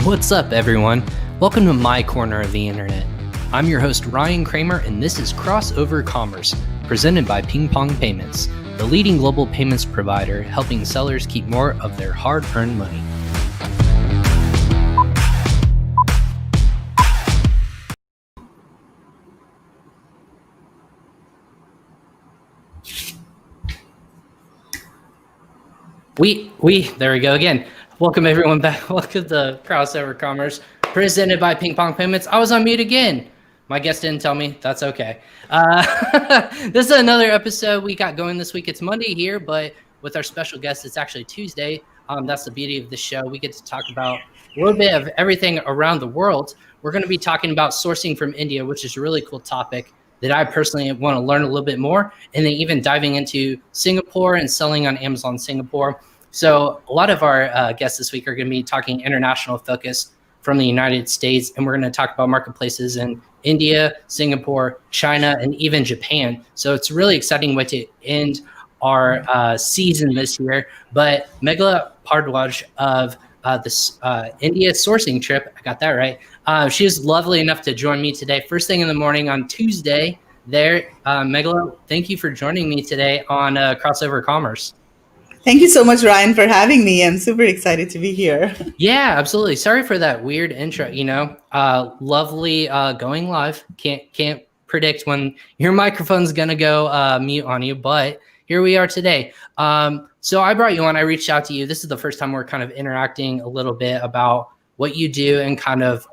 What's up, everyone? Welcome to my corner of the internet. I'm your host, Ryan Kramer, and this is Crossover Commerce, presented by PingPong Payments, the leading global payments provider helping sellers keep more of their hard-earned money. There we go again. Welcome everyone back. Welcome to Crossover Commerce, presented by PingPong Payments. I was on mute again. My guest didn't tell me. That's okay. This is another episode we got going this week. It's Monday here, but with our special guest, it's actually Tuesday. That's the beauty of the show. We get to talk about a little bit of everything around the world. We're going to be talking about sourcing from India, which is a really cool topic that I personally want to learn a little bit more, and then even diving into Singapore and selling on Amazon Singapore. So a lot of our guests this week are going to be talking international focus from the United States, and we're going to talk about marketplaces in India, Singapore, China, and even Japan. So it's a really exciting way to end our season this year. But Meghla Bhardwaj of this India sourcing trip, I got that right. She was lovely enough to join me today, first thing in the morning on Tuesday there. Meghla, thank you for joining me today on Crossover Commerce. Thank you so much, Ryan, for having me. I'm super excited to be here. Yeah, absolutely. Sorry for that weird intro. Lovely going live. Can't predict when your microphone's gonna go mute on you, but here we are today. So I brought you on. I reached out to you. This is the first time we're kind of interacting a little bit about what you do and kind of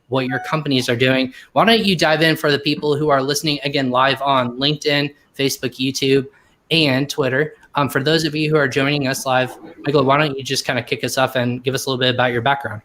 what your companies are doing. Why don't you dive in for the people who are listening again live on LinkedIn, Facebook, YouTube, and Twitter. For those of you who are joining us live, Meghla, why don't you just kind of kick us off and give us a little bit about your background?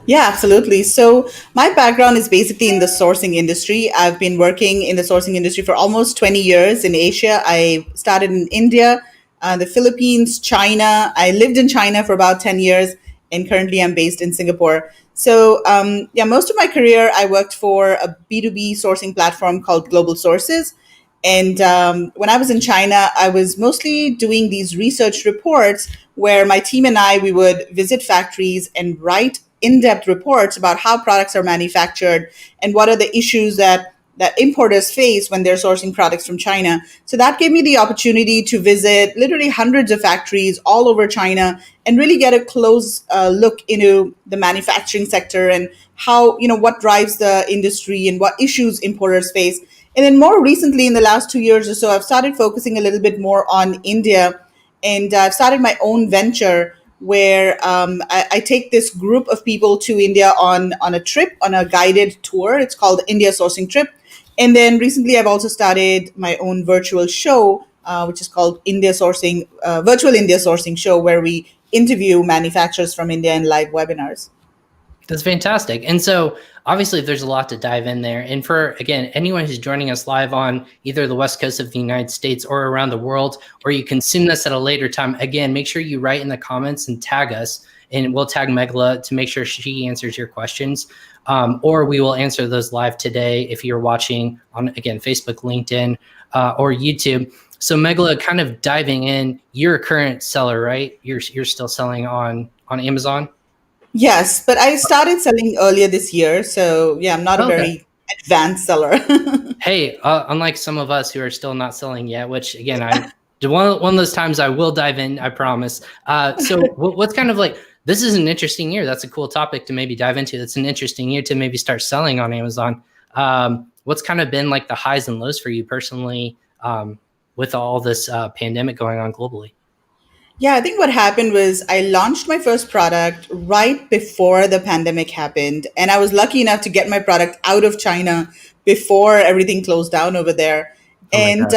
Yeah, absolutely. So my background is basically in the sourcing industry. I've been working in the sourcing industry for almost 20 years in Asia. I started in India, the Philippines, China. I lived in China for about 10 years, and currently I'm based in Singapore. So most of my career, I worked for a B2B sourcing platform called Global Sources. And when I was in China, I was mostly doing these research reports where my team and we would visit factories and write in-depth reports about how products are manufactured and what are the issues that importers face when they're sourcing products from China. So that gave me the opportunity to visit literally hundreds of factories all over China and really get a close look into the manufacturing sector and how, what drives the industry and what issues importers face. And then more recently, in the last 2 years or so, I've started focusing a little bit more on India. And I've started my own venture where I take this group of people to India on a trip, on a guided tour. It's called the India Sourcing Trip. And then recently, I've also started my own virtual show, which is called Virtual India Sourcing Show, where we interview manufacturers from India in live webinars. That's fantastic. And so obviously there's a lot to dive in there. And for, again, anyone who's joining us live on either the West Coast of the United States or around the world, or you consume this at a later time, again, make sure you write in the comments and tag us, and we'll tag Meghla to make sure she answers your questions. Or we will answer those live today if you're watching on, again, Facebook, LinkedIn, or YouTube. So Meghla, kind of diving in, you're a current seller, right? You're still selling on Amazon? Yes, but I started selling earlier this year. So I'm not a very advanced seller. Hey, unlike some of us who are still not selling yet, which again, one of those times I will dive in, I promise. So what's kind of like, this is an interesting year. That's a cool topic to maybe dive into. It's an interesting year to maybe start selling on Amazon. What's kind of been like the highs and lows for you personally with all this pandemic going on globally? Yeah, I think what happened was I launched my first product right before the pandemic happened. And I was lucky enough to get my product out of China before everything closed down over there. And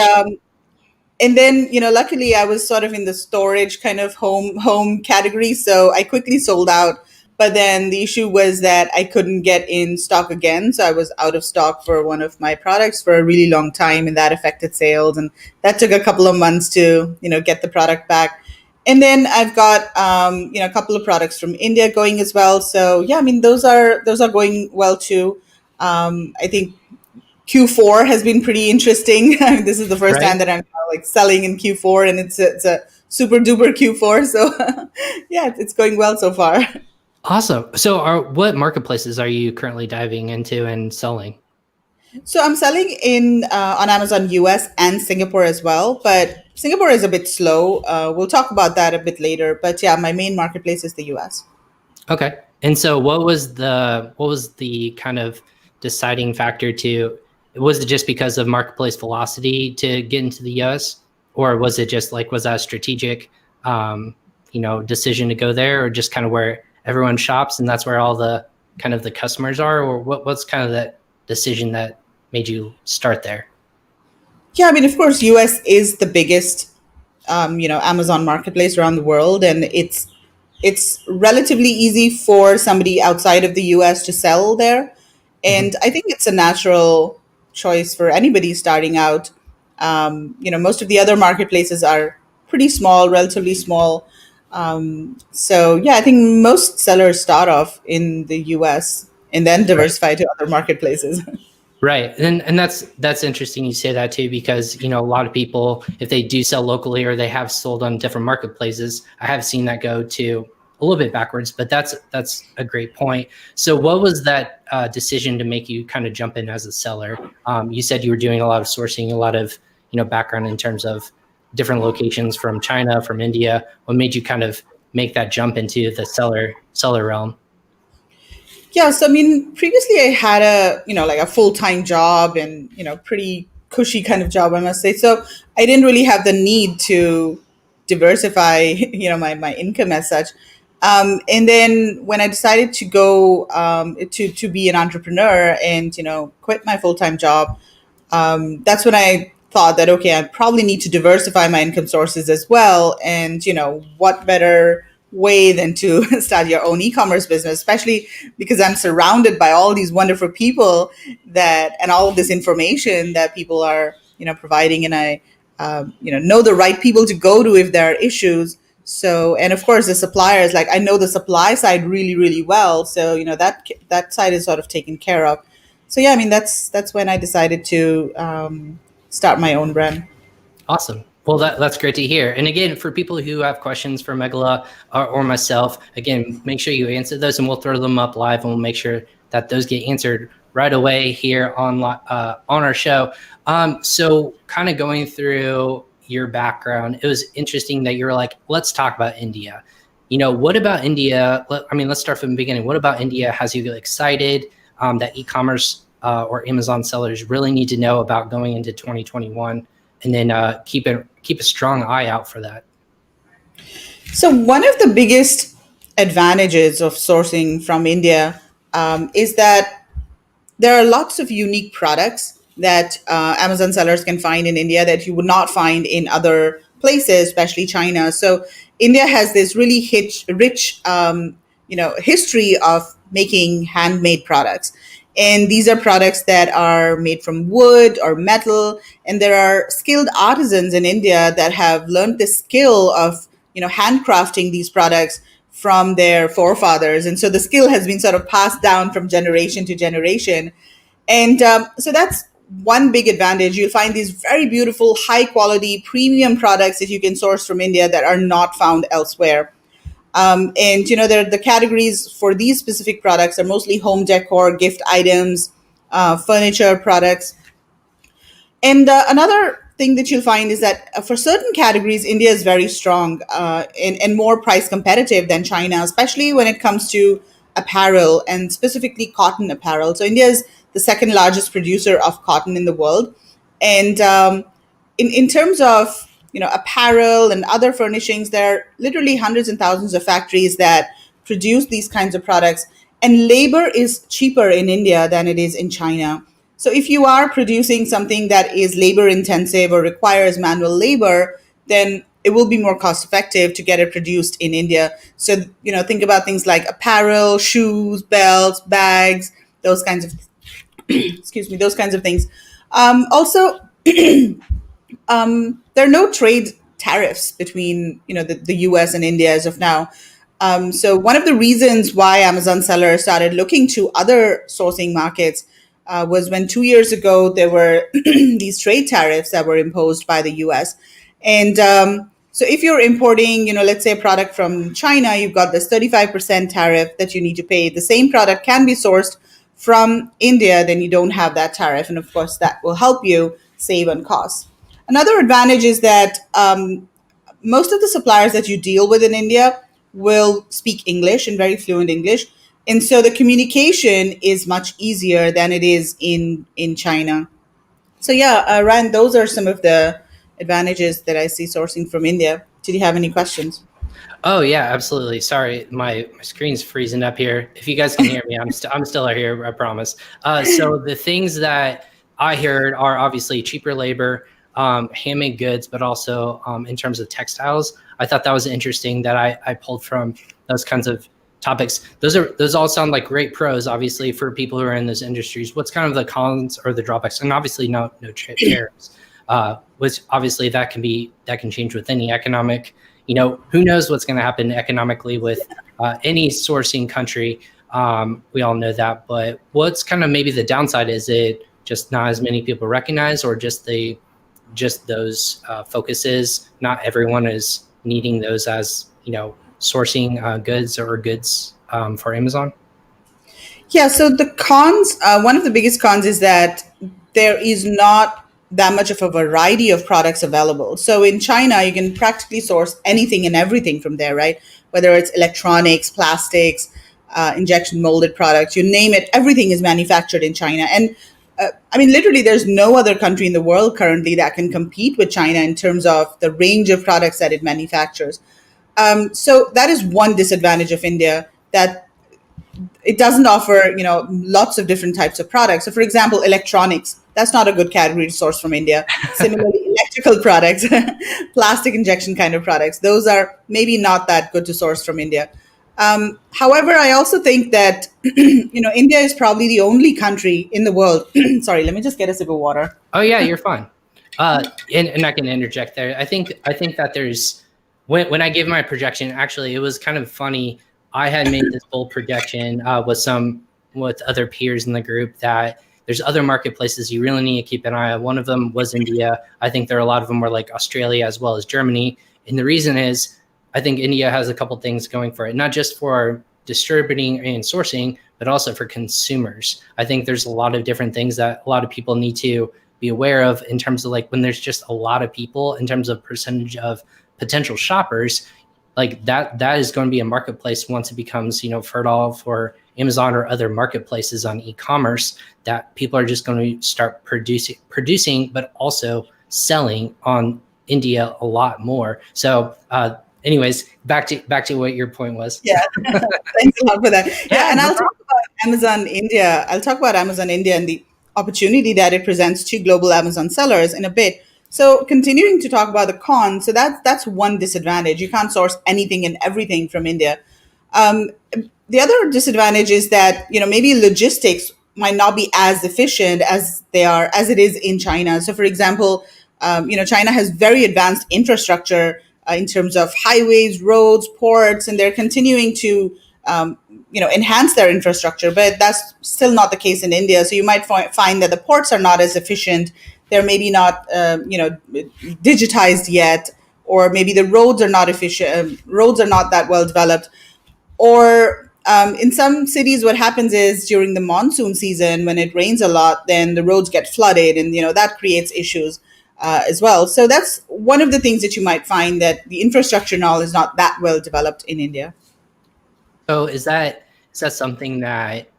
then, luckily I was sort of in the storage kind of home category. So I quickly sold out. But then the issue was that I couldn't get in stock again. So I was out of stock for one of my products for a really long time, and that affected sales. And that took a couple of months to, get the product back. And then I've got a couple of products from India going as well. So those are going well too. I think Q4 has been pretty interesting. This is the first time that I'm selling in Q4, and it's a super duper Q4. So it's going well so far. Awesome. So, what marketplaces are you currently diving into and selling? So I'm selling in on Amazon US and Singapore as well, but Singapore is a bit slow. We'll talk about that a bit later. But yeah, my main marketplace is the US. Okay. And so what was the kind of deciding factor to was it just because of marketplace velocity to get into the US, or was it just like was that a strategic decision to go there, or just kind of where everyone shops and that's where all the kind of the customers are, or what's kind of that decision that made you start there? Yeah, I mean, of course, US is the biggest Amazon marketplace around the world, and it's relatively easy for somebody outside of the US to sell there. Mhm. And I think it's a natural choice for anybody starting out. Most of the other marketplaces are pretty small, relatively small. So yeah, I think most sellers start off in the US and then Right. diversify to other marketplaces. Right. And that's interesting you say that too, because a lot of people, if they do sell locally or they have sold on different marketplaces, I have seen that go to a little bit backwards, but that's a great point. So what was that decision to make you kind of jump in as a seller? You said you were doing a lot of sourcing, a lot of background in terms of different locations from China, from India. What made you kind of make that jump into the seller realm? Yeah, so I mean, previously I had like a full-time job and, pretty cushy kind of job, I must say. So I didn't really have the need to diversify, my income as such. And then when I decided to go to be an entrepreneur and, quit my full-time job, that's when I thought that, okay, I probably need to diversify my income sources as well. And, what better way than to start your own e-commerce business, especially because I'm surrounded by all these wonderful people and all of this information that people are, providing. And I, know the right people to go to if there are issues. So, and of course, the suppliers, like I know the supply side really, really well. So, that side is sort of taken care of. So yeah, I mean that's when I decided to start my own brand. Awesome. Well, that's great to hear. And again, for people who have questions for Meghla or myself, again, make sure you answer those and we'll throw them up live and we'll make sure that those get answered right away here on our show. So kind of going through your background, it was interesting that you were like, let's talk about India. What about India? Let's start from the beginning. What about India has you excited that e-commerce or Amazon sellers really need to know about going into 2021? And then keep a strong eye out for that. So one of the biggest advantages of sourcing from India is that there are lots of unique products that Amazon sellers can find in India that you would not find in other places, especially China. So India has this really rich, history of making handmade products. And these are products that are made from wood or metal. And there are skilled artisans in India that have learned the skill of, handcrafting these products from their forefathers. And so the skill has been sort of passed down from generation to generation. And so that's one big advantage. You'll find these very beautiful, high quality, premium products that you can source from India that are not found elsewhere. And the categories for these specific products are mostly home decor, gift items, furniture products. And another thing that you'll find is that for certain categories, India is very strong and more price competitive than China, especially when it comes to apparel and specifically cotton apparel. So India is the second largest producer of cotton in the world. And in terms of apparel and other furnishings, there are literally hundreds and thousands of factories that produce these kinds of products, and labor is cheaper in India than it is in China. So if you are producing something that is labor intensive or requires manual labor, then it will be more cost effective to get it produced in India. So think about things like apparel, shoes, belts, bags, those kinds of excuse me, those kinds of things. Also, there are no trade tariffs between the U.S. and India as of now. So one of the reasons why Amazon sellers started looking to other sourcing markets was when 2 years ago there were these trade tariffs that were imposed by the U.S. And So if you're importing, let's say a product from China, you've got this 35% tariff that you need to pay. The same product can be sourced from India, then you don't have that tariff. And of course, that will help you save on costs. Another advantage is that most of the suppliers that you deal with in India will speak English and very fluent English. And so the communication is much easier than it is in China. So yeah, Ryan, those are some of the advantages that I see sourcing from India. Did you have any questions? Oh yeah, absolutely. Sorry, my screen's freezing up here. If you guys can hear me, I'm still here. I promise. So the things that I heard are obviously cheaper labor, handmade goods, but also in terms of textiles. I thought that was interesting that I pulled from those kinds of topics. Those all sound like great pros, obviously, for people who are in those industries. What's kind of the cons or the drawbacks? And obviously, no tariffs. Which obviously that can change with any economic. Who knows what's going to happen economically with any sourcing country. We all know that, but what's kind of maybe the downside? Is it just not as many people recognize, or just those focuses? Not everyone is needing those as sourcing goods or goods for Amazon. Yeah, so the cons, one of the biggest cons is that there is not that much of a variety of products available. So in China, you can practically source anything and everything from there, right? Whether it's electronics, plastics, injection molded products, you name it, everything is manufactured in China. And I mean, literally, there's no other country in the world currently that can compete with China in terms of the range of products that it manufactures. So that is one disadvantage of India, that it doesn't offer lots of different types of products. So for example, electronics, that's not a good category to source from India. Similarly, electrical products, plastic injection kind of products, those are maybe not that good to source from India. However, I also think that India is probably the only country in the world. Sorry, let me just get a sip of water. Oh yeah, you're fine. And I can interject there. I think that there's when I gave my projection, actually, it was kind of funny. I had made this bold projection with other peers in the group that there's other marketplaces you really need to keep an eye on. One of them was India. I think there are a lot of them were like Australia as well as Germany. And the reason is I think India has a couple things going for it, not just for distributing and sourcing, but also for consumers. I think there's a lot of different things that a lot of people need to be aware of in terms of like when there's just a lot of people in terms of percentage of potential shoppers, like that is going to be a marketplace once it becomes fertile for Amazon or other marketplaces on e-commerce, that people are just going to start producing but also selling on India a lot more. So anyways, back to what your point was. Yeah, thanks a lot for that. Yeah, and I'll talk about Amazon India. I'll talk about Amazon India and the opportunity that it presents to global Amazon sellers in a bit. So continuing to talk about the cons, so that's one disadvantage. You can't source anything and everything from India. Um, the other disadvantage is that maybe logistics might not be as efficient as it is in China. So for example, China has very advanced infrastructure in terms of highways, roads, ports, and they're continuing to enhance their infrastructure. But that's still not the case in India. So you might find that the ports are not as efficient. They're maybe not digitized yet, or maybe the roads are not efficient. Roads are not that well developed. Or in some cities, what happens is during the monsoon season, when it rains a lot, then the roads get flooded, and that creates issues as well. So that's one of the things that you might find, that the infrastructure now is not that well developed in India. So is that something that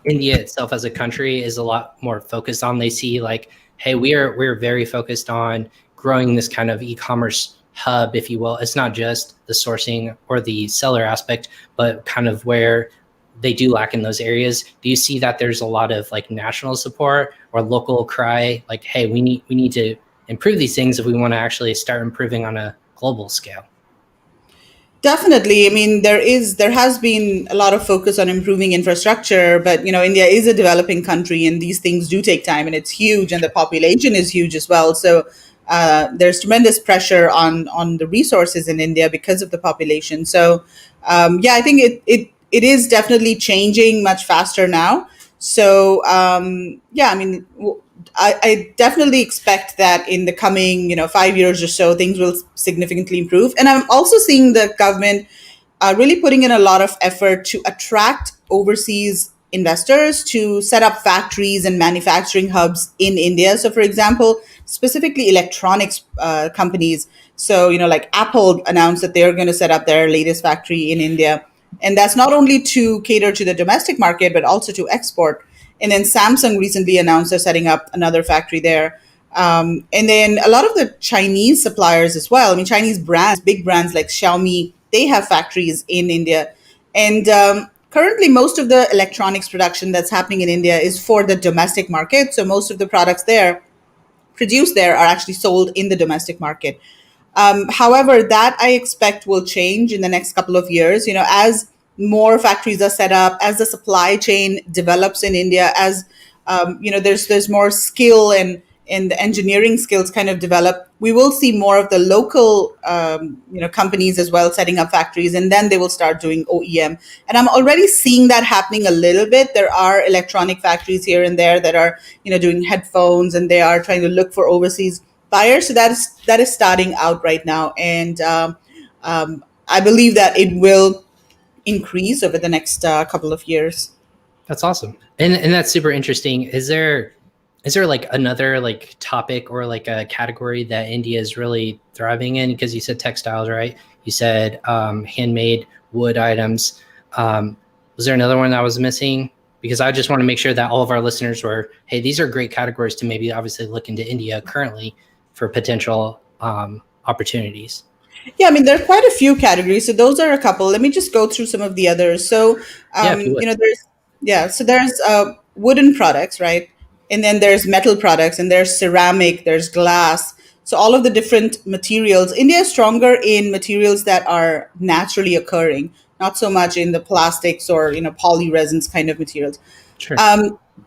India itself as a country is a lot more focused on? They see like, hey, we're very focused on growing this kind of e-commerce hub, if you will. It's not just the sourcing or the seller aspect, but kind of where they do lack in those areas. Do you see that there's a lot of like national support or local cry, like, hey, we need to improve these things if we want to actually start improving on a global scale? Definitely. I mean, there has been a lot of focus on improving infrastructure, but India is a developing country, and these things do take time, and it's huge, and the population is huge as well. So there's tremendous pressure on the resources in India because of the population. So yeah, I think it is definitely changing much faster now. So yeah, I mean, I definitely expect that in the coming 5 years or so, things will significantly improve. And I'm also seeing the government really putting in a lot of effort to attract overseas investors to set up factories and manufacturing hubs in India. So, for example, specifically electronics companies. So, like Apple announced that they're going to set up their latest factory in India. And that's not only to cater to the domestic market, but also to export. And then Samsung recently announced they're setting up another factory there. And then a lot of the Chinese suppliers as well. I mean, Chinese brands, big brands like Xiaomi, they have factories in India. And currently, most of the electronics production that's happening in India is for the domestic market. So most of the products there produced there are actually sold in the domestic market. However, that I expect will change in the next couple of years. As more factories are set up, as the supply chain develops in India, as there's more skill and the engineering skills kind of develop, we will see more of the local companies as well setting up factories, and then they will start doing OEM. And I'm already seeing that happening a little bit. There are electronic factories here and there that are doing headphones, and they are trying to look for overseas buyers. So that is starting out right now, and I believe that it will increase over the next couple of years. That's awesome. And that's super interesting. Is there like another like topic or like a category that India is really thriving in? Because you said textiles, right? You said handmade wood items. Was there another one that I was missing? Because I just want to make sure that all of our listeners were, hey, these are great categories to maybe obviously look into India currently for potential opportunities. Yeah, I mean, there are quite a few categories. So those are a couple. Let me just go through some of the others. So, Yeah, if you would. there's wooden products, right? And then there's metal products, and there's ceramic, there's glass. So all of the different materials. India is stronger in materials that are naturally occurring, not so much in the plastics or poly resins kind of materials. Sure.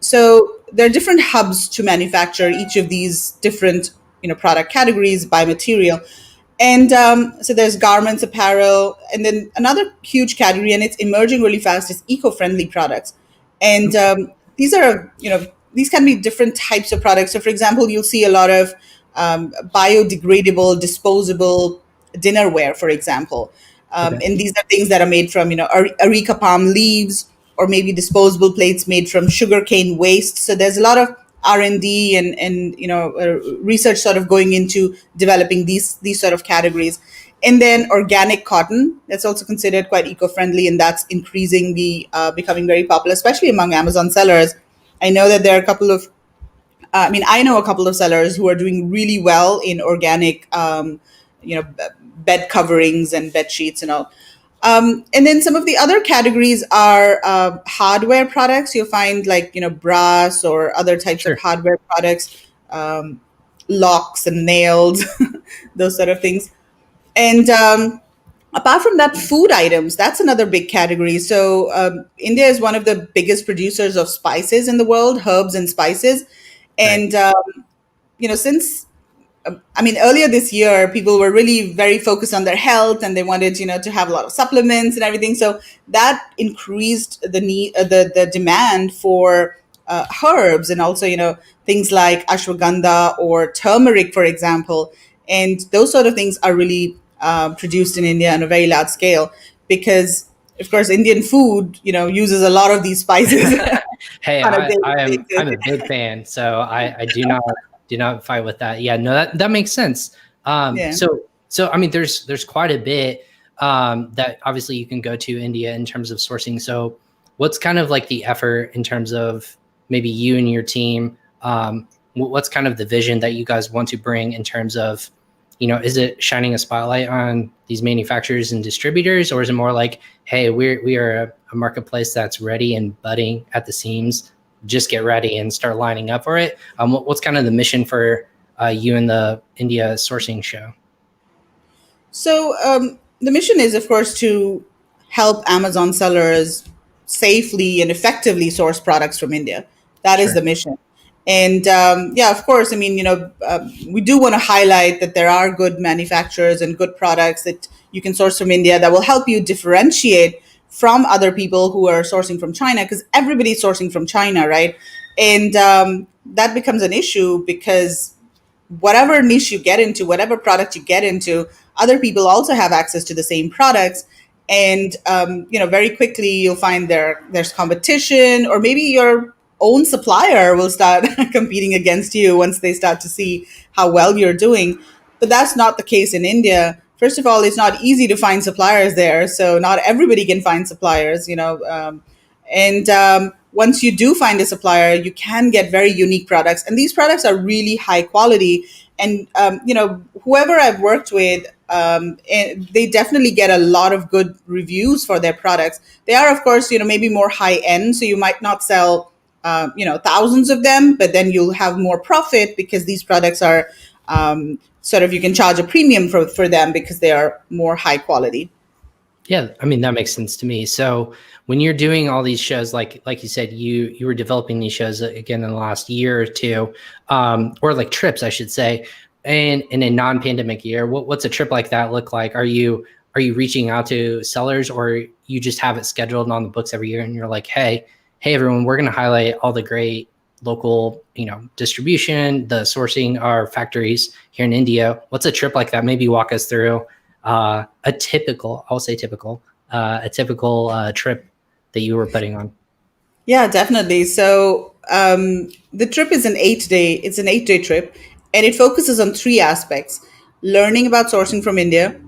So there are different hubs to manufacture each of these different product categories by material. And so there's garments, apparel, and then another huge category, and it's emerging really fast, is eco-friendly products. And these are, these can be different types of products. So, for example, you'll see a lot of biodegradable, disposable dinnerware, for example. Okay. And these are things that are made from, areca palm leaves, or maybe disposable plates made from sugarcane waste. So there's a lot of R&D and research sort of going into developing these sort of categories. And then organic cotton, that's also considered quite eco-friendly, and that's increasingly becoming very popular, especially among Amazon sellers. I know that there are a couple of I know a couple of sellers who are doing really well in organic, bed coverings and bed sheets and all. And then some of the other categories are hardware products. You'll find like brass or other types of Sure. hardware products, um, locks and nails, those sort of things. And apart from that, food items, that's another big category. So India is one of the biggest producers of spices in the world, herbs and spices. Right. And since earlier this year, people were really very focused on their health, and they wanted, to have a lot of supplements and everything. So that increased the need, the demand for herbs, and also, things like ashwagandha or turmeric, for example. And those sort of things are really produced in India on a very large scale, because, of course, Indian food, uses a lot of these spices Hey, on a I, daily I am basis. I'm a big fan, so I do not fight with that. Yeah, no, that makes sense. Yeah. So I mean, there's quite a bit that obviously you can go to India in terms of sourcing. So what's kind of like the effort in terms of maybe you and your team? What's kind of the vision that you guys want to bring in terms of, is it shining a spotlight on these manufacturers and distributors, or is it more like, hey, we are a marketplace that's ready and budding at the seams, just get ready and start lining up for it? What's kind of the mission for you and the India sourcing show? So the mission is, of course, to help Amazon sellers safely and effectively source products from India. That is Sure. the mission. And yeah, of course, we do want to highlight that there are good manufacturers and good products that you can source from India that will help you differentiate from other people who are sourcing from China, because everybody's sourcing from China, right? And that becomes an issue because whatever niche you get into, whatever product you get into, other people also have access to the same products. And very quickly you'll find there's competition, or maybe your own supplier will start competing against you once they start to see how well you're doing. But that's not the case in India. First of all, it's not easy to find suppliers there, so not everybody can find suppliers. And once you do find a supplier, you can get very unique products, and these products are really high quality. And whoever I've worked with, they definitely get a lot of good reviews for their products. They are, of course, maybe more high end, so you might not sell thousands of them, but then you'll have more profit because these products are sort of, you can charge a premium for them because they are more high quality. Yeah, I mean that makes sense to me. So when you're doing all these shows, like you said, you were developing these shows again in the last year or two, or like trips, I should say, and in a non-pandemic year, what's a trip like that look like? Are you reaching out to sellers, or you just have it scheduled on the books every year, and you're like, hey everyone, we're going to highlight all the great local distribution, the sourcing, our factories here in India. What's a trip like that? Maybe walk us through a typical, I'll say typical, a typical trip that you were putting on. Yeah, definitely. So the trip is it's an 8-day trip, and it focuses on three aspects: learning about sourcing from India,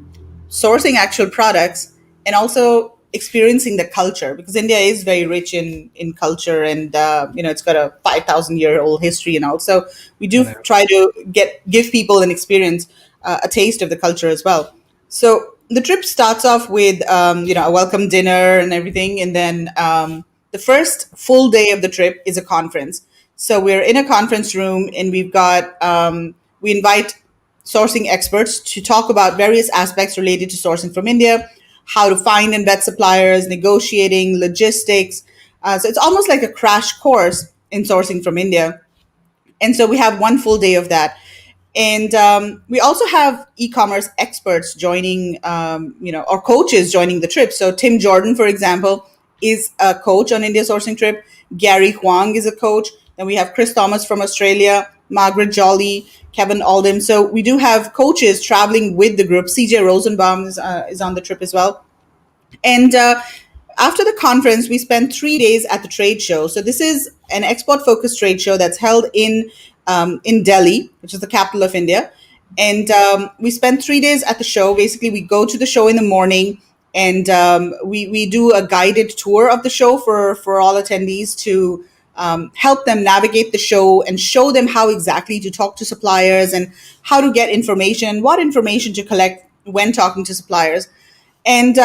sourcing actual products, and also experiencing the culture, because India is very rich in culture, and it's got a 5,000-year-old history and all. So we do Yeah. try to give people an experience, a taste of the culture as well. So the trip starts off with a welcome dinner and everything, and then the first full day of the trip is a conference. So we're in a conference room, and we invite sourcing experts to talk about various aspects related to sourcing from India, how to find and vet suppliers, negotiating, logistics. So it's almost like a crash course in sourcing from India. And so we have one full day of that. And we also have e-commerce experts joining, or coaches joining the trip. So Tim Jordan, for example, is a coach on India sourcing trip. Gary Huang is a coach. Then we have Chris Thomas from Australia, Margaret Jolly, Kevin Alden. So we do have coaches traveling with the group. CJ Rosenbaum is on the trip as well. And after the conference, we spent 3 days at the trade show. So this is an export-focused trade show that's held in Delhi, which is the capital of India. And we spent 3 days at the show. Basically, we go to the show in the morning, and we do a guided tour of the show for all attendees to help them navigate the show and show them how exactly to talk to suppliers and how to get information, what information to collect when talking to suppliers. And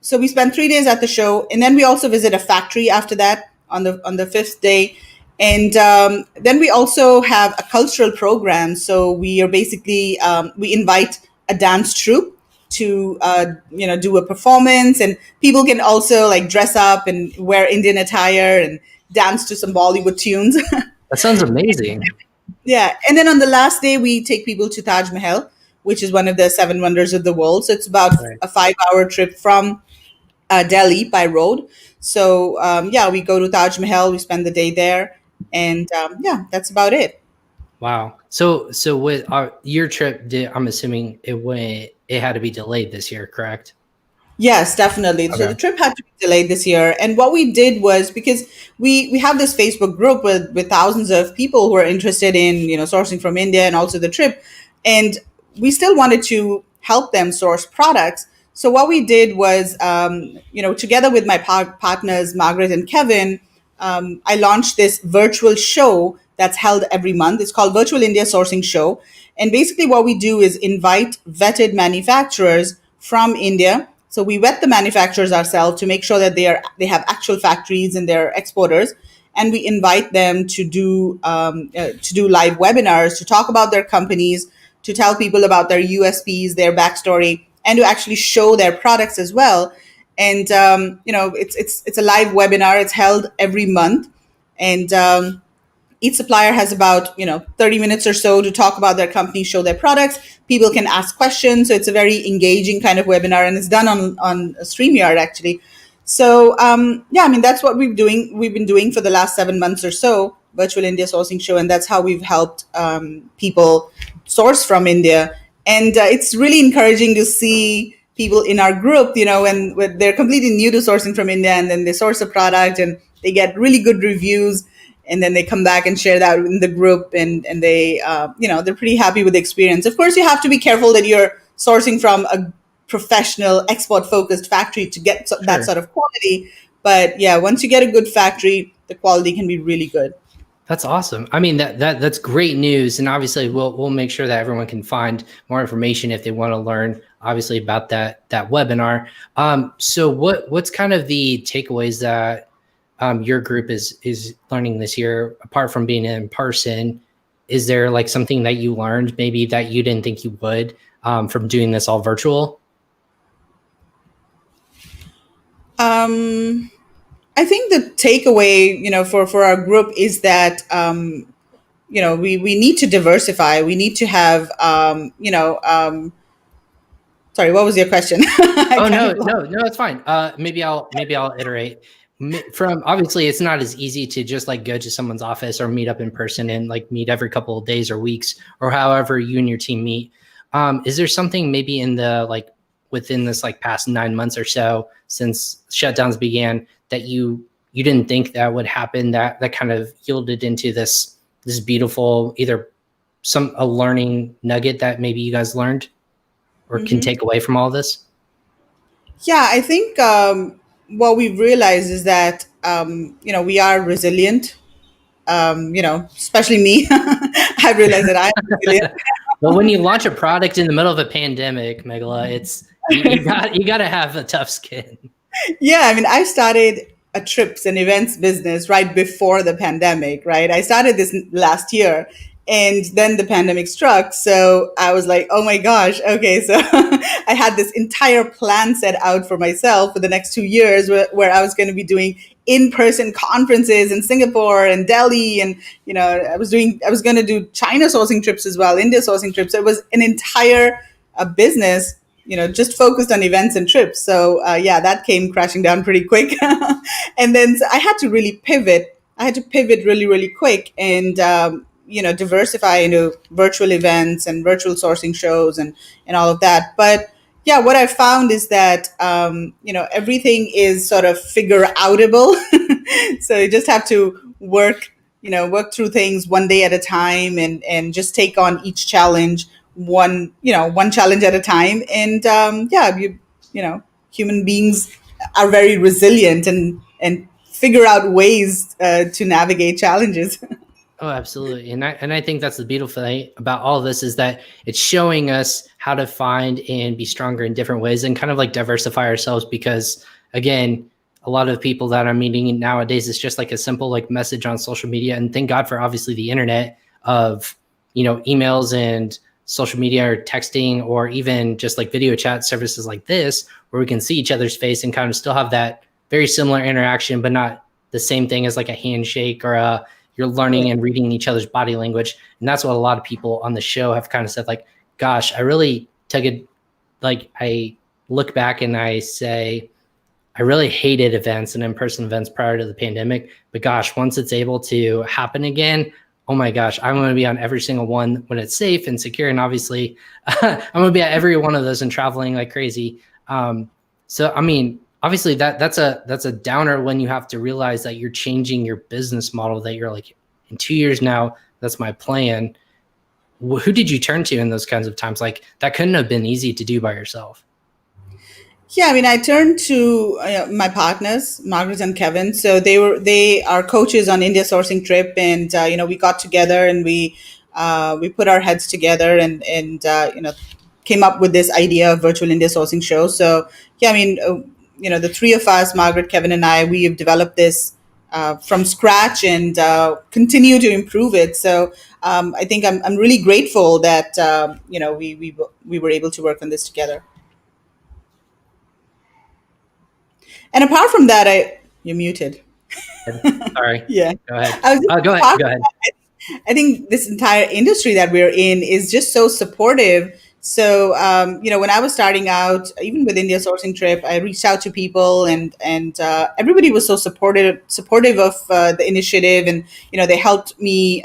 so we spend 3 days at the show, and then we also visit a factory after that on the fifth day. And then we also have a cultural program. So we are basically we invite a dance troupe to do a performance, and people can also like dress up and wear Indian attire and dance to some Bollywood tunes. That sounds amazing. Yeah, and then on the last day we take people to Taj Mahal, which is one of the seven wonders of the world. So it's about Right. a 5-hour trip from Delhi by road. So yeah, we go to Taj Mahal, we spend the day there, and yeah, that's about it. Wow. So with your trip, I'm assuming it had to be delayed this year, correct? Yes, definitely. So the Okay. trip had to be delayed this year, and what we did was, because we have this Facebook group with thousands of people who are interested in sourcing from India and also the trip, and we still wanted to help them source products. So what we did was, together with my partners Margaret and Kevin, I launched this virtual show that's held every month. It's called Virtual India Sourcing Show, and basically what we do is invite vetted manufacturers from India. So we vet the manufacturers ourselves to make sure that they have actual factories and they're exporters, and we invite them to do live webinars to talk about their companies, to tell people about their USPs, their backstory, and to actually show their products as well. And it's a live webinar. It's held every month, and each supplier has about 30 minutes or so to talk about their company, show their products. People can ask questions, so it's a very engaging kind of webinar, and it's done on StreamYard actually. So yeah, I mean that's what we've been doing for the last 7 months or so, virtual India sourcing show, and that's how we've helped people source from India. And it's really encouraging to see people in our group, when they're completely new to sourcing from India, and then they source a product and they get really good reviews, and then they come back and share that in the group, and they they're pretty happy with the experience. Of course, you have to be careful that you're sourcing from a professional export focused factory to get that Sure. sort of quality. But yeah, once you get a good factory, the quality can be really good. That's awesome. I mean, that's great news, and obviously, we'll make sure that everyone can find more information if they want to learn, obviously, about that webinar. So, what's kind of the takeaways that your group is learning this year, apart from being in person? Is there like something that you learned, maybe that you didn't think you would, from doing this all virtual? um, I think the takeaway, for our group is that we need to diversify. We need to have sorry, what was your question? I Oh kind no, of lost. no, it's fine. Maybe I'll iterate. From obviously, it's not as easy to just like go to someone's office or meet up in person and like meet every couple of days or weeks or however you and your team meet. Is there something maybe in the like within this like past 9 months or so since shutdowns began that you didn't think that would happen, that kind of yielded into this beautiful either a learning nugget that maybe you guys learned or can Hmm. take away from all this? Yeah, I think what we've realized is that we are resilient. Especially me. I realized that I'm resilient. Well, when you launch a product in the middle of a pandemic, Meghla, it's you got to have a tough skin. Yeah, I mean, I started a trips and events business right before the pandemic, right? I started this last year, and then the pandemic struck. So I was like, oh my gosh, okay. So I had this entire plan set out for myself for the next 2 years where I was going to be doing in-person conferences in Singapore and Delhi. And, I was going to do China sourcing trips as well, India sourcing trips. So it was an entire business, just focused on events and trips. So yeah, that came crashing down pretty quick. And then so I had to really pivot. I had to pivot really, really quick and diversify into virtual events and virtual sourcing shows and all of that. But yeah, what I found is that everything is sort of figure outable. So you just have to work through things one day at a time, and just take on each challenge one challenge at a time. And yeah, human beings are very resilient and figure out ways to navigate challenges. Oh, absolutely. And I think that's the beautiful thing about all of this is that it's showing us how to find and be stronger in different ways and kind of like diversify ourselves because again, a lot of people that I'm meeting nowadays is just like a simple like message on social media. And thank God for obviously the internet of, emails and social media or texting or even just like video chat services like this, where we can see each other's face and kind of still have that very similar interaction, but not the same thing as like a handshake or you're learning and reading each other's body language. And that's what a lot of people on the show have kind of said, like, gosh, I really took it. Like, I look back and I say, I really hated events and in-person events prior to the pandemic. But gosh, once it's able to happen again, oh my gosh, I'm going to be on every single one when it's safe and secure. And obviously, I'm going to be at every one of those and traveling like crazy. So, I mean, obviously that's a downer when you have to realize that you're changing your business model, that you're like, in 2 years now, that's my plan. Who did you turn to in those kinds of times? Like that couldn't have been easy to do by yourself. Yeah, I mean, I turned to my partners, Margaret and Kevin. So they are coaches on India sourcing trip, and we got together and we put our heads together and came up with this idea of virtual India sourcing show. So yeah, I mean, the three of us, Margaret, Kevin, and I, we have developed this from scratch and continue to improve it. So I think I'm really grateful that we were able to work on this together. And apart from that, you're muted. Sorry. Yeah. Go ahead. I was just Go ahead. apart Go from ahead. that, I think this entire industry that we're in is just so supportive. So, when I was starting out, even with India sourcing trip, I reached out to people, and everybody was so supportive of the initiative, and they helped me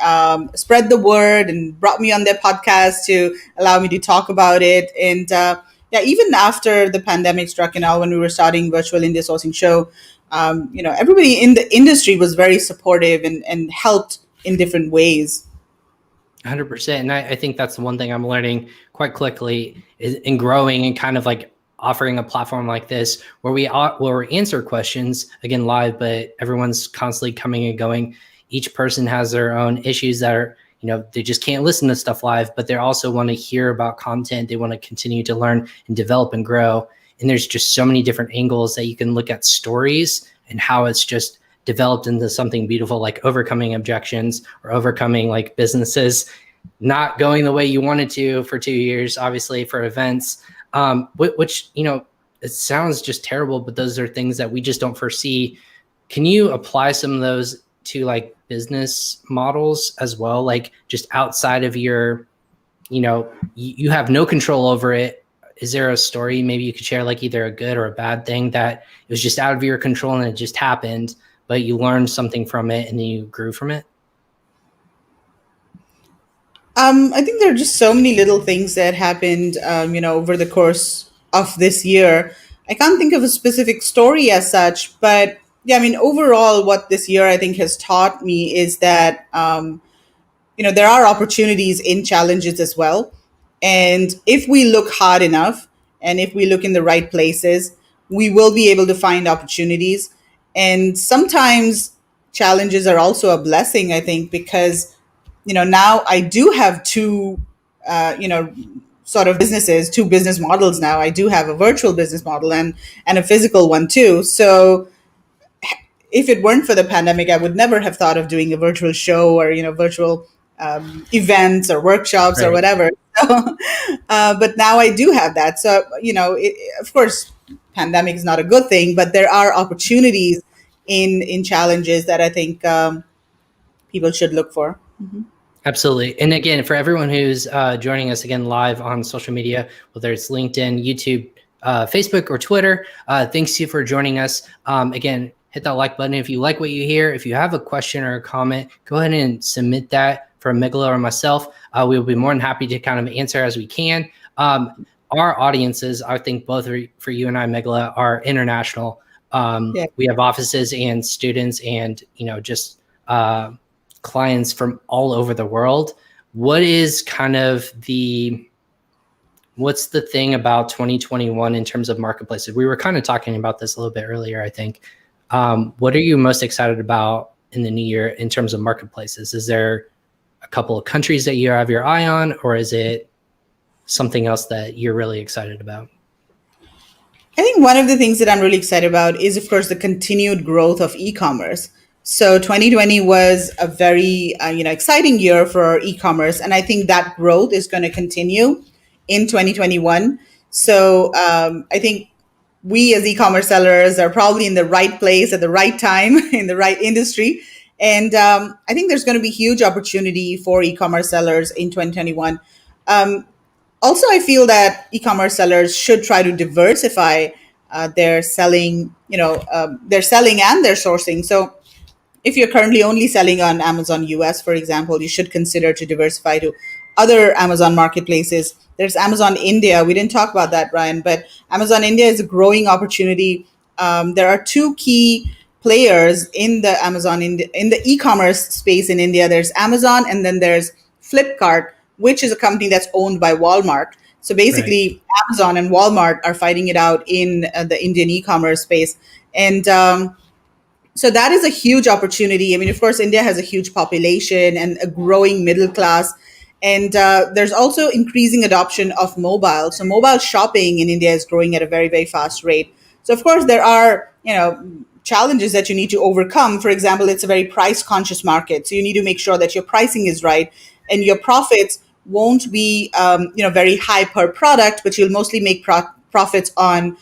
spread the word and brought me on their podcast to allow me to talk about it. And yeah, even after the pandemic struck and all, when we were starting virtual India sourcing show, everybody in the industry was very supportive and helped in different ways. 100%. And I think that's the one thing I'm learning quite quickly is in growing and kind of like offering a platform like this where we answer questions again live, but everyone's constantly coming and going. Each person has their own issues that are, they just can't listen to stuff live, but they also want to hear about content. They want to continue to learn and develop and grow. And there's just so many different angles that you can look at stories and how it's just developed into something beautiful, like overcoming objections or overcoming like businesses not going the way you wanted to for 2 years, obviously for events, which, it sounds just terrible, but those are things that we just don't foresee. Can you apply some of those to like business models as well? Like just outside of your, you have no control over it. Is there a story maybe you could share, like either a good or a bad thing that it was just out of your control and it just happened, but you learned something from it and then you grew from it? I think there are just so many little things that happened, over the course of this year. I can't think of a specific story as such, but yeah, I mean, overall, what this year I think has taught me is that, there are opportunities in challenges as well. And if we look hard enough and if we look in the right places, we will be able to find opportunities. And sometimes challenges are also a blessing, I think, because now I do have two sort of businesses, two business models. Now I do have a virtual business model and a physical one too. So if it weren't for the pandemic, I would never have thought of doing a virtual show or virtual events or workshops or Right. whatever. So, but now I do have that. So of course, pandemic is not a good thing, but there are opportunities in challenges that I think people should look for. Absolutely. And again, for everyone who's joining us again live on social media, whether it's LinkedIn, YouTube, Facebook, or Twitter, thanks to you for joining us. Again, hit that like button if you like what you hear. If you have a question or a comment, go ahead and submit that for Meghla or myself. We will be more than happy to kind of answer as we can. Our audiences, I think both for you and I, Meghla, are international. Yeah. We have offices and students and, just clients from all over the world. What is kind of what's the thing about 2021 in terms of marketplaces? We were kind of talking about this a little bit earlier, I think. What are you most excited about in the new year in terms of marketplaces? Is there a couple of countries that you have your eye on, or is it something else that you're really excited about? I think one of the things that I'm really excited about is, of course, the continued growth of e-commerce. So 2020 was a very exciting year for e-commerce, and I think that growth is going to continue in 2021. So I think we as e-commerce sellers are probably in the right place at the right time in the right industry, and I think there's going to be huge opportunity for e-commerce sellers in 2021. Also, I feel that e-commerce sellers should try to diversify their selling, their selling and their sourcing. So if you're currently only selling on Amazon US, for example, you should consider to diversify to other Amazon marketplaces. There's Amazon India. We didn't talk about that, Ryan, but Amazon India is a growing opportunity. There are two key players in the in the e-commerce space in India. There's Amazon, and then there's Flipkart, which is a company that's owned by Walmart. So basically, Amazon and Walmart are fighting it out in the Indian e-commerce space, and so that is a huge opportunity. I mean, of course, India has a huge population and a growing middle class. And there's also increasing adoption of mobile. So mobile shopping in India is growing at a very, very fast rate. So of course, there are, challenges that you need to overcome. For example, it's a very price conscious market. So you need to make sure that your pricing is right and your profits won't be, very high per product, but you'll mostly make profits on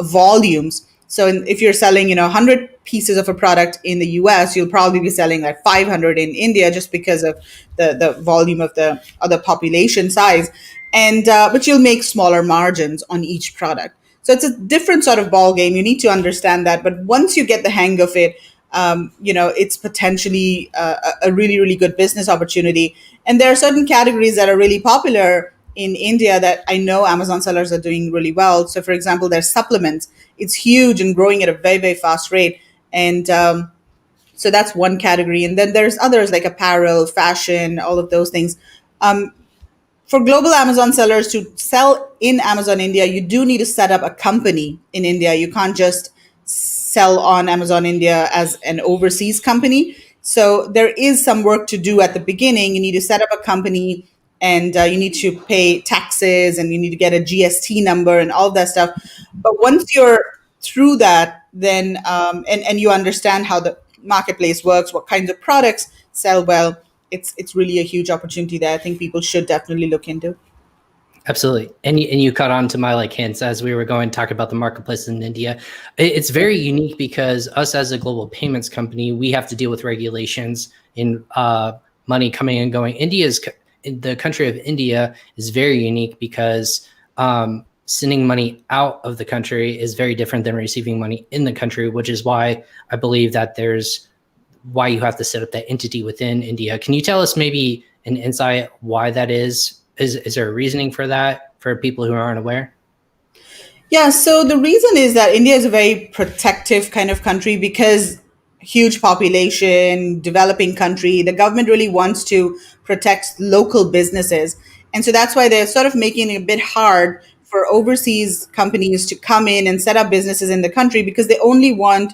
volumes. So if you're selling, 100 pieces of a product in the US, you'll probably be selling like 500 in India just because of the volume of the population size. and but you'll make smaller margins on each product. So it's a different sort of ball game. You need to understand that, but once you get the hang of it, it's potentially a really, really good business opportunity. And there are certain categories that are really popular in India that I know Amazon sellers are doing really well. So, for example, there's supplements. It's huge and growing at a very, very fast rate. And so that's one category. And then there's others like apparel, fashion, all of those things. For global Amazon sellers to sell in Amazon India, you do need to set up a company in India. You can't just sell on Amazon India as an overseas company. So there is some work to do at the beginning. You need to set up a company, and you need to pay taxes, and you need to get a GST number and all of that stuff. But once you're through that, then and you understand how the marketplace works, what kinds of products sell well, it's really a huge opportunity that I think people should definitely look into. Absolutely. And you caught on to my hints as we were going to talk about the marketplace in India. It's very unique because us as a global payments company, we have to deal with regulations in money coming and going. The country of India is very unique because sending money out of the country is very different than receiving money in the country, which is why I believe that why you have to set up that entity within India. Can you tell us maybe an insight why that is? Is there a reasoning for that for people who aren't aware? Yeah, so the reason is that India is a very protective kind of country because huge population, developing country, the government really wants to protect local businesses. And so that's why they're sort of making it a bit hard for overseas companies to come in and set up businesses in the country because they only want,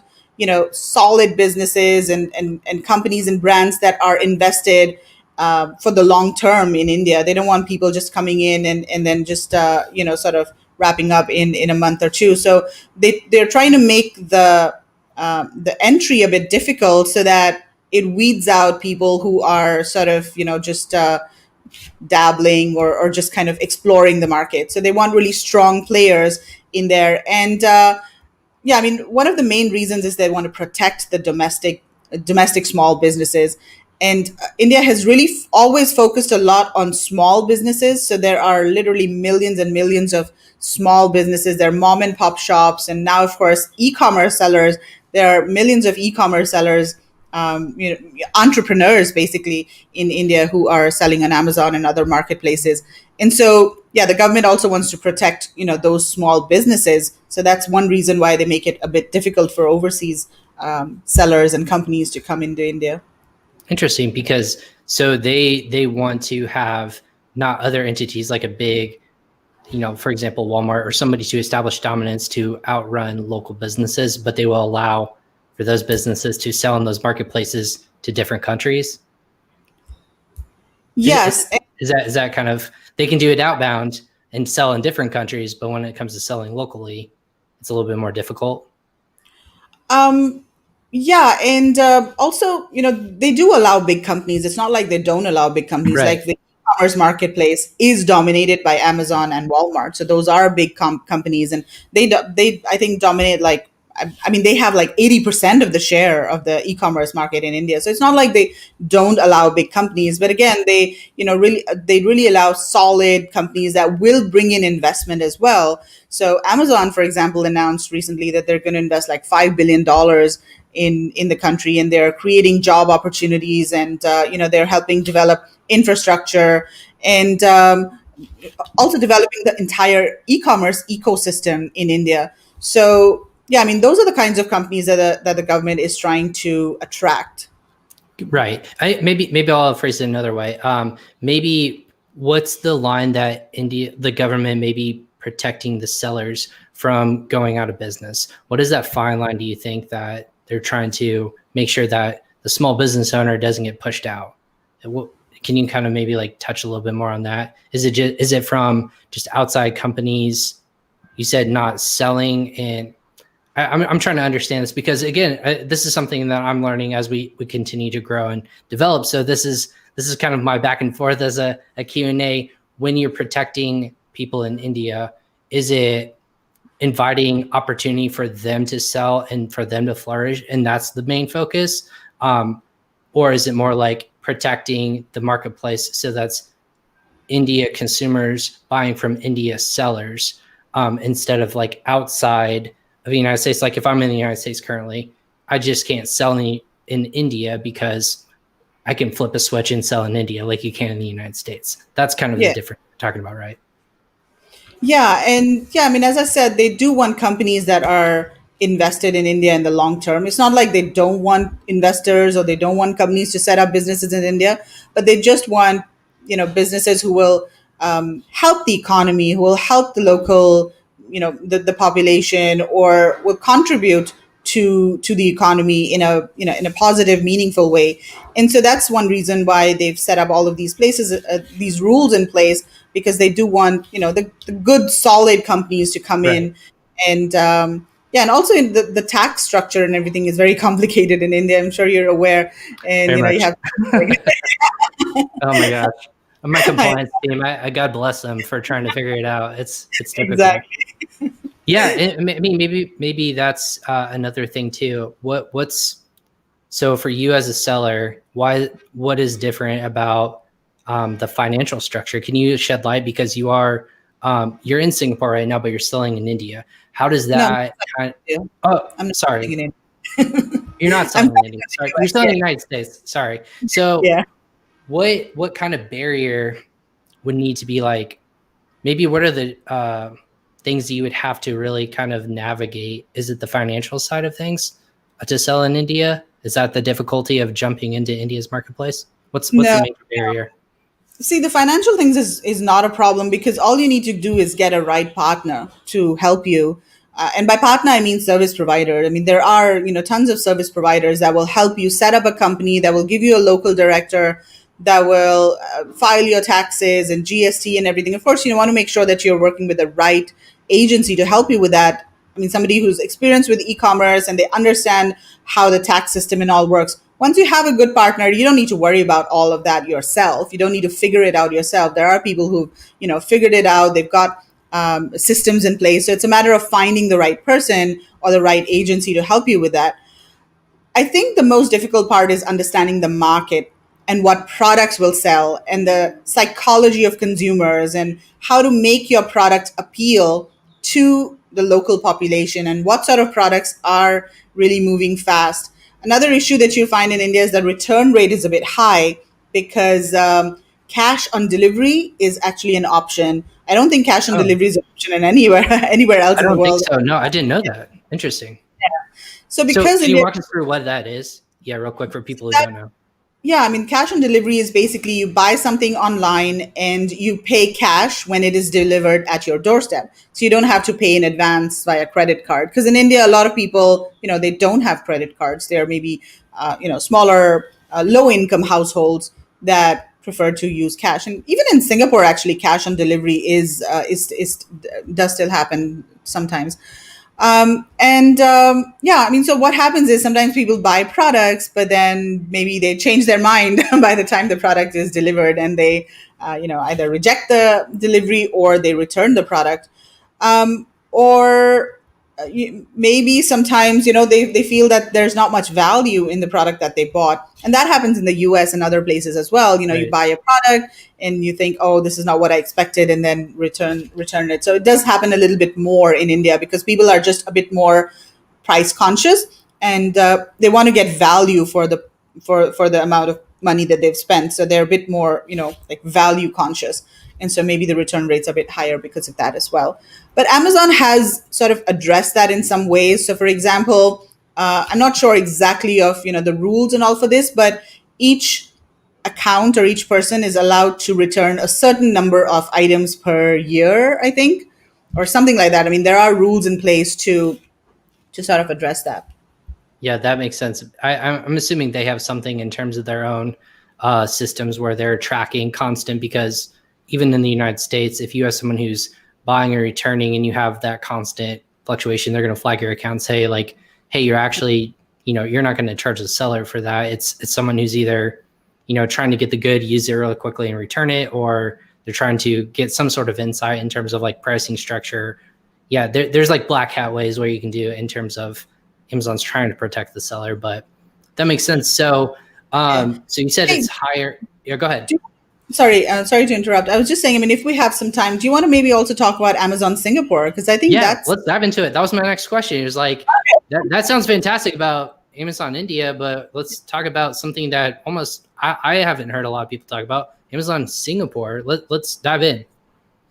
solid businesses and companies and brands that are invested for the long term in India. They don't want people just coming in and then just sort of wrapping up in a month or two. So they're trying to make the entry a bit difficult so that it weeds out people who are sort of just dabbling or just kind of exploring the market. So they want really strong players in there. And yeah, I mean, one of the main reasons is they want to protect the domestic small businesses. And India has really always focused a lot on small businesses. So there are literally millions and millions of small businesses. There are mom and pop shops, and now, of course, e-commerce sellers. There are millions of e-commerce sellers, entrepreneurs basically in India who are selling on Amazon and other marketplaces. And so, yeah, the government also wants to protect, those small businesses. So that's one reason why they make it a bit difficult for overseas sellers and companies to come into India. Interesting, because so they want to have not other entities like a big, for example, Walmart or somebody to establish dominance to outrun local businesses, but they will allow for those businesses to sell in those marketplaces to different countries. Yes. Is that kind of, they can do it outbound and sell in different countries, but when it comes to selling locally, it's a little bit more difficult. Yeah, and also, they do allow big companies. It's not like they don't allow big companies. Right. Like the e-commerce marketplace is dominated by Amazon and Walmart, so those are big companies, and they I think dominate like I mean they have like 80% of the share of the e-commerce market in India. So it's not like they don't allow big companies, but again, they really allow solid companies that will bring in investment as well. So Amazon, for example, announced recently that they're going to invest like $5 billion in the country, and they're creating job opportunities, and they're helping develop infrastructure, and also developing the entire e-commerce ecosystem in India. So yeah, I mean, those are the kinds of companies that the government is trying to attract. Right. Maybe I'll phrase it another way. Maybe what's the line that the government may be protecting the sellers from going out of business? What is that fine line, do you think, that they're trying to make sure that the small business owner doesn't get pushed out? Can you kind of maybe touch a little bit more on that? Is it from just outside companies? You said not selling, and I'm trying to understand this because, again, this is something that I'm learning as we continue to grow and develop. So this is kind of my back and forth as a Q&A. When you're protecting people in India, is it inviting opportunity for them to sell and for them to flourish, and that's the main focus? Or is it more like protecting the marketplace so that's India consumers buying from India sellers instead of like outside of the United States. Like if I'm in the United States currently, I just can't sell any in India because I can flip a switch and sell in India like you can in the United States. That's kind of the Yeah. difference we're talking about, right? Yeah, and yeah, I mean, as I said, they do want companies that are invested in India in the long term. It's not like they don't want investors or they don't want companies to set up businesses in India, but they just want, businesses who will help the economy, who will help the local, the population, or will contribute to the economy in a in a positive, meaningful way. And so that's one reason why they've set up all of these places, these rules in place, because they do want the good solid companies to come Right. in. And yeah, and also in the tax structure and everything is very complicated in India. I'm sure you're aware. And Very you much. have Oh my gosh. My I, compliance team, I God bless them for trying to figure it out. It's difficult. exactly. Yeah, I mean, maybe that's another thing too. What's so for you as a seller? What is different about the financial structure? Can you shed light because you're in Singapore right now, but you're selling in India. How does No, I'm that kind? not, Oh, I'm not sorry, selling in you're not I'm selling in selling India. in the Sorry, you're US. selling Yeah. in the United States. Sorry. So Yeah. what kind of barrier would need to be like? Maybe what are the things that you would have to really kind of navigate? Is it the financial side of things to sell in India? Is that the difficulty of jumping into India's marketplace? What's the No. major barrier? See, the financial things is not a problem because all you need to do is get a right partner to help you. And by partner, I mean service provider. I mean, there are, tons of service providers that will help you set up a company, that will give you a local director, that will file your taxes and GST and everything. Of course, you want to make sure that you're working with the right agency to help you with that. I mean, somebody who's experienced with e-commerce and they understand how the tax system and all works. Once you have a good partner, you don't need to worry about all of that yourself. You don't need to figure it out yourself. There are people who, figured it out. They've got systems in place. So it's a matter of finding the right person or the right agency to help you with that. I think the most difficult part is understanding the market and what products will sell and the psychology of consumers and how to make your product appeal to the local population and what sort of products are really moving fast. Another issue that you find in India is the return rate is a bit high because cash on delivery is actually an option. I don't think cash on Oh, delivery is an option in anywhere anywhere else I in the don't think world. so. No, I didn't know that. Interesting. So So because can you India walk us through what that is? Yeah, real quick for people who that don't know. Yeah, I mean, cash on delivery is basically you buy something online and you pay cash when it is delivered at your doorstep. So you don't have to pay in advance via credit card. Because in India, a lot of people, they don't have credit cards. They're maybe, smaller, low income households that prefer to use cash. And even in Singapore, actually, cash on delivery is does still happen sometimes. And yeah, I mean, so what happens is sometimes people buy products, but then maybe they change their mind by the time the product is delivered, and they, either reject the delivery or they return the product, or maybe sometimes they feel that there's not much value in the product that they bought, and that happens in the US and other places as well. You Right. buy a product and you think, oh, this is not what I expected, and then return it. So it does happen a little bit more in India because people are just a bit more price conscious, and they want to get value for the amount of money that they've spent. So they're a bit more, like value conscious, and so maybe the return rate's a bit higher because of that as well. But Amazon has sort of addressed that in some ways. So, for example, I'm not sure exactly of the rules and all for this, but each account or each person is allowed to return a certain number of items per year, I think, or something like that. I mean, there are rules in place to sort of address that. Yeah, that makes sense. I'm assuming they have something in terms of their own systems where they're tracking constant because even in the United States, if you have someone who's buying or returning and you have that constant fluctuation, they're going to flag your account, say like, hey, you're actually, you're not going to charge the seller for that. It's someone who's either, trying to get the good, use it really quickly and return it, or they're trying to get some sort of insight in terms of like pricing structure. Yeah, there's like black hat ways where you can do it in terms of Amazon's trying to protect the seller, but that makes sense. So, Yeah. so you said Hey, it's higher. Yeah, go ahead. Sorry to interrupt. I was just saying, I mean, if we have some time, do you want to maybe also talk about Amazon Singapore? Because I think Yeah, that's let's dive into it. That was my next question. It was like that sounds fantastic about Amazon India, but let's talk about something that almost I haven't heard a lot of people talk about. Amazon Singapore. Let's dive in.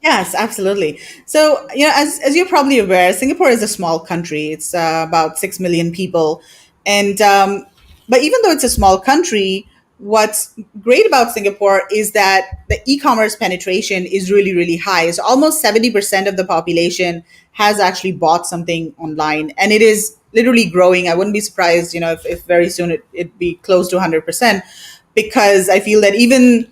Yes, absolutely. So, as you're probably aware, Singapore is a small country. It's about 6 million people, and but even though it's a small country, what's great about Singapore is that the e-commerce penetration is really, really high. So, almost 70% of the population has actually bought something online, and it is literally growing. I wouldn't be surprised, if very soon it'd be close to 100%, because I feel that even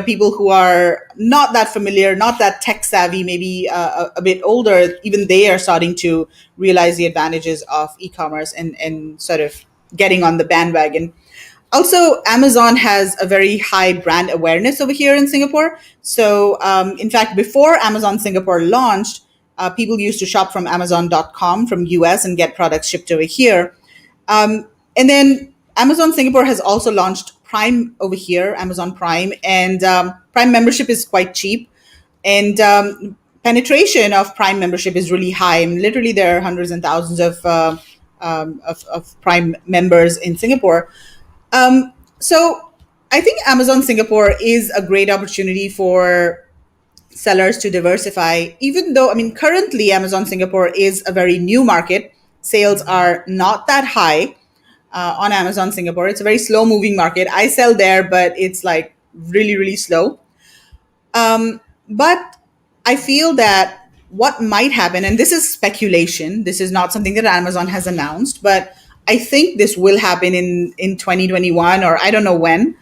people who are not that familiar, not that tech savvy, maybe a bit older, even they are starting to realize the advantages of e-commerce and sort of getting on the bandwagon. Also, Amazon has a very high brand awareness over here in Singapore. So, in fact, before Amazon Singapore launched, people used to shop from Amazon.com from US and get products shipped over here. And then Amazon Singapore has also launched Prime over here, Amazon Prime, and Prime membership is quite cheap. And penetration of Prime membership is really high. I mean, literally, there are hundreds and thousands of Prime members in Singapore. So I think Amazon Singapore is a great opportunity for sellers to diversify, even though, I mean, currently Amazon Singapore is a very new market. Sales are not that high on Amazon Singapore. It's a very slow moving market. I sell there, but it's like really, really slow. But I feel that what might happen, and this is speculation, this is not something that Amazon has announced, but I think this will happen in 2021, or I don't know when.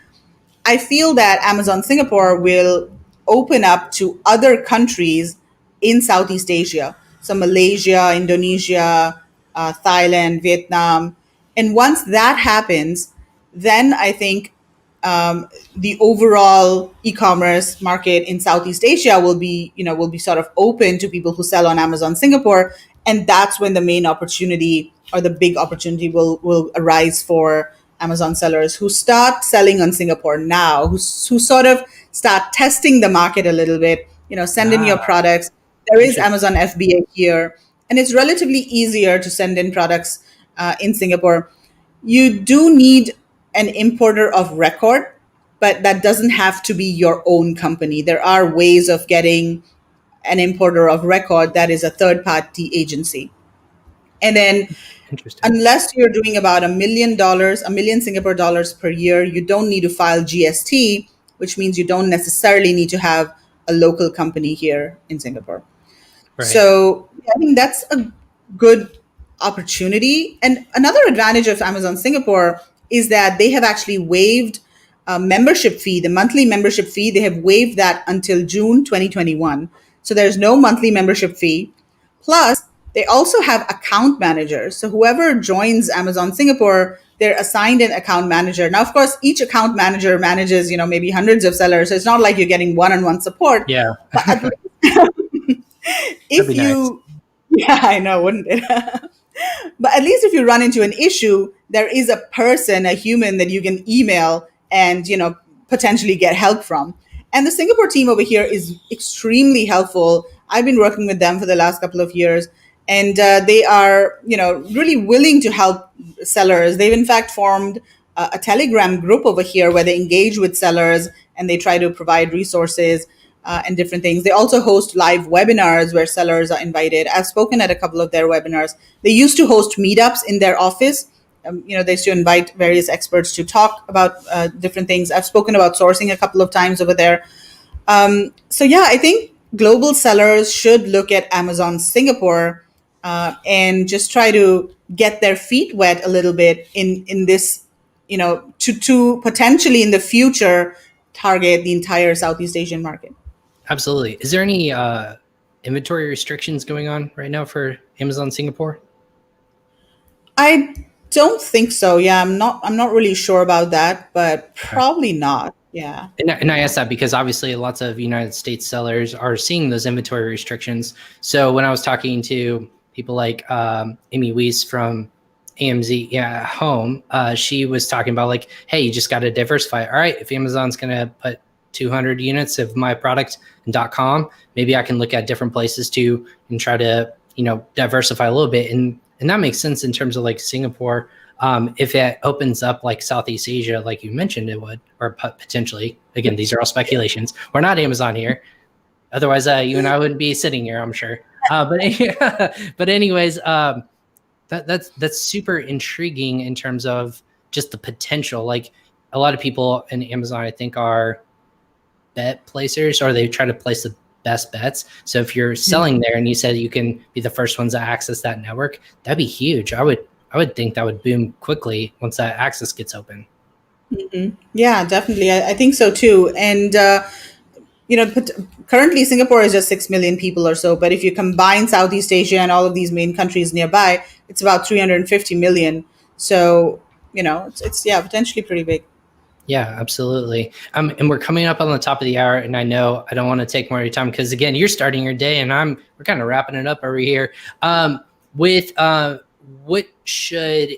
I feel that Amazon Singapore will open up to other countries in Southeast Asia. So, Malaysia, Indonesia, Thailand, Vietnam. And once that happens, then I think the overall e-commerce market in Southeast Asia will be sort of open to people who sell on Amazon Singapore, and that's when the main opportunity or the big opportunity will arise for Amazon sellers who start selling on Singapore now, who sort of start testing the market a little bit. Send in your Ah, products. There is interesting. Amazon FBA here, and it's relatively easier to send in products in Singapore. You do need an importer of record, but that doesn't have to be your own company. There are ways of getting an importer of record that is a third party agency. And then, Interesting. unless you're doing about $1 million, a million Singapore dollars per year, you don't need to file GST, which means you don't necessarily need to have a local company here in Singapore. Right. So I think that's a good opportunity. And another advantage of Amazon Singapore is that they have actually waived a membership fee, the monthly membership fee. They have waived that until June 2021. So there's no monthly membership fee. Plus, they also have account managers. So whoever joins Amazon Singapore, they're assigned an account manager. Now, of course, each account manager manages, maybe hundreds of sellers. So it's not like you're getting one-on-one support. Yeah. But at That'd if be nice. you yeah, I know, wouldn't it? But at least if you run into an issue, there is a person, a human that you can email and potentially get help from. And the Singapore team over here is extremely helpful. I've been working with them for the last couple of years, and they are really willing to help sellers. They've in fact formed a Telegram group over here where they engage with sellers and they try to provide resources and different things. They also host live webinars where sellers are invited. I've spoken at a couple of their webinars. They used to host meetups in their office. They used to invite various experts to talk about different things. I've spoken about sourcing a couple of times over there. So yeah, I think global sellers should look at Amazon Singapore and just try to get their feet wet a little bit in this, to potentially in the future target the entire Southeast Asian market. Absolutely. Is there any inventory restrictions going on right now for Amazon Singapore? I don't think so. Yeah, I'm not really sure about that, but Okay. probably not. Yeah. And I asked that because obviously lots of United States sellers are seeing those inventory restrictions. So when I was talking to people like Amy Weiss from AMZ Home, she was talking about like, hey, you just got to diversify. All right, if Amazon's going to put 200 units of my product in .com, maybe I can look at different places too and try to, diversify a little bit. And that makes sense in terms of like Singapore. If it opens up like Southeast Asia, like you mentioned it would, or potentially, again, these are all speculations. We're not Amazon here. Otherwise, you and I wouldn't be sitting here, I'm sure. But anyways, that's super intriguing in terms of just the potential. Like a lot of people in Amazon, I think, are bet placers, or they try to place the best bets. So if you're selling there and you said you can be the first ones to access that network, that'd be huge. I would think that would boom quickly once that access gets open. Yeah, definitely. I think so too. And currently Singapore is just 6 million people or so, but if you combine Southeast Asia and all of these main countries nearby, it's about 350 million. So, it's yeah, potentially pretty big. Yeah, absolutely. And we're coming up on the top of the hour, and I know I don't want to take more of your time because again, you're starting your day, and we're kind of wrapping it up over here. With what should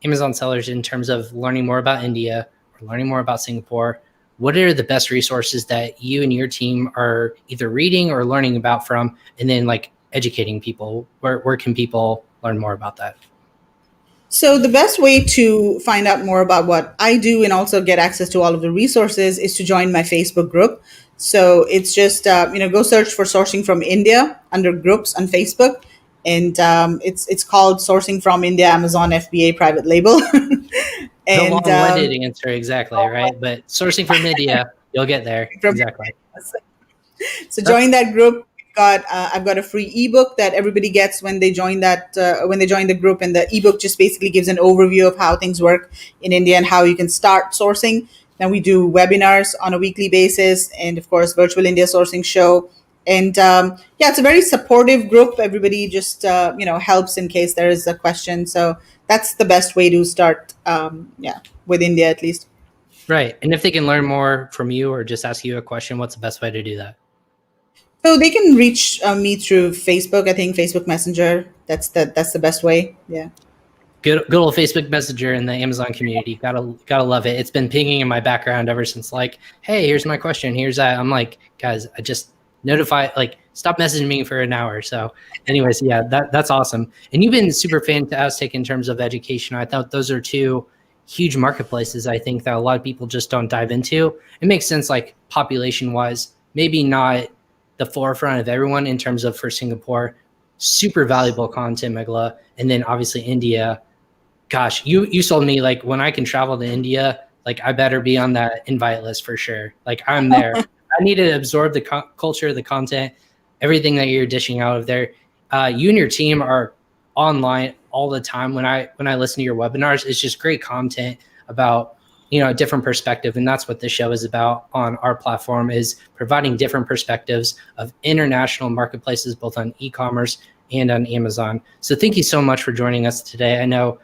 Amazon sellers, in terms of learning more about India or learning more about Singapore, what are the best resources that you and your team are either reading or learning about from, and then like educating people? Where can people learn more about that? So the best way to find out more about what I do and also get access to all of the resources is to join my Facebook group. So it's just go search for Sourcing from India under groups on Facebook, and it's called Sourcing from India Amazon FBA Private Label. The And long-winded answer, exactly, right? But sourcing from India, you'll get there. from Exactly. So join that group. I've got a free ebook that everybody gets when they join the group, and the ebook just basically gives an overview of how things work in India and how you can start sourcing. Then we do webinars on a weekly basis, and of course, virtual India sourcing show. And yeah, it's a very supportive group. Everybody just helps in case there is a question. So that's the best way to start. With India at least. Right. And if they can learn more from you or just ask you a question, what's the best way to do that? So they can reach me through Facebook. I think Facebook Messenger. That's the best way. Yeah. Good old Facebook Messenger in the Amazon community. Gotta love it. It's been pinging in my background ever since. Like, hey, here's my question. Here's that. I'm like, guys, I just stop messaging me for an hour. So, anyways, yeah, that's awesome. And you've been super fantastic in terms of education. I thought those are two huge marketplaces. I think that a lot of people just don't dive into. It makes sense, like population wise, maybe not the forefront of everyone in terms of, for Singapore, super valuable content, Meghla, and then obviously India. Gosh, you sold me. Like when I can travel to India, like I better be on that invite list for sure. Like I'm there. I need to absorb the culture, the content, everything that you're dishing out of there. You and your team are online all the time. When I listen to your webinars, it's just great content about a different perspective, and that's what this show is about on our platform, is providing different perspectives of international marketplaces, both on e-commerce and on Amazon. So thank you so much for joining us today. I know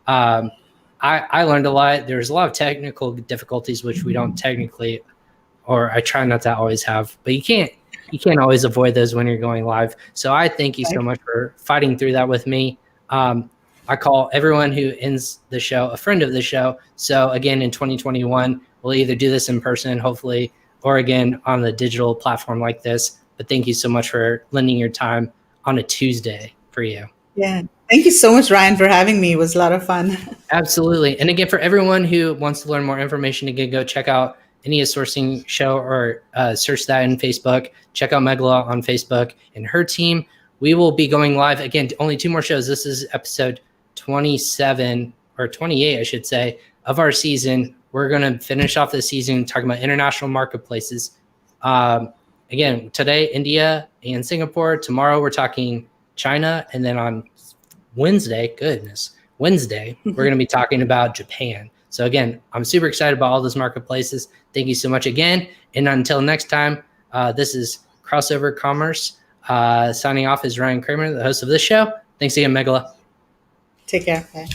I learned a lot. There's a lot of technical difficulties, which we don't technically, or I try not to always have, but you can't always avoid those when you're going live. So I thank you so much for fighting through that with me. I call everyone who ends the show a friend of the show. So again, in 2021, we'll either do this in person, hopefully, or again on the digital platform like this. But thank you so much for lending your time on a Tuesday for you. Yeah. Thank you so much, Ryan, for having me. It was a lot of fun. Absolutely. And again, for everyone who wants to learn more information, again, go check out India Sourcing Show, or search that in Facebook. Check out Meghla on Facebook and her team. We will be going live again. Only 2 more shows. This is episode 27 or 28, I should say, of our season. We're going to finish off the season talking about international marketplaces. Again, today, India and Singapore. Tomorrow, we're talking China. And then on Wednesday, we're going to be talking about Japan. So again, I'm super excited about all those marketplaces. Thank you so much again. And until next time, this is Crossover Commerce. Signing off is Ryan Kramer, the host of this show. Thanks again, Meghla. Take care. Bye.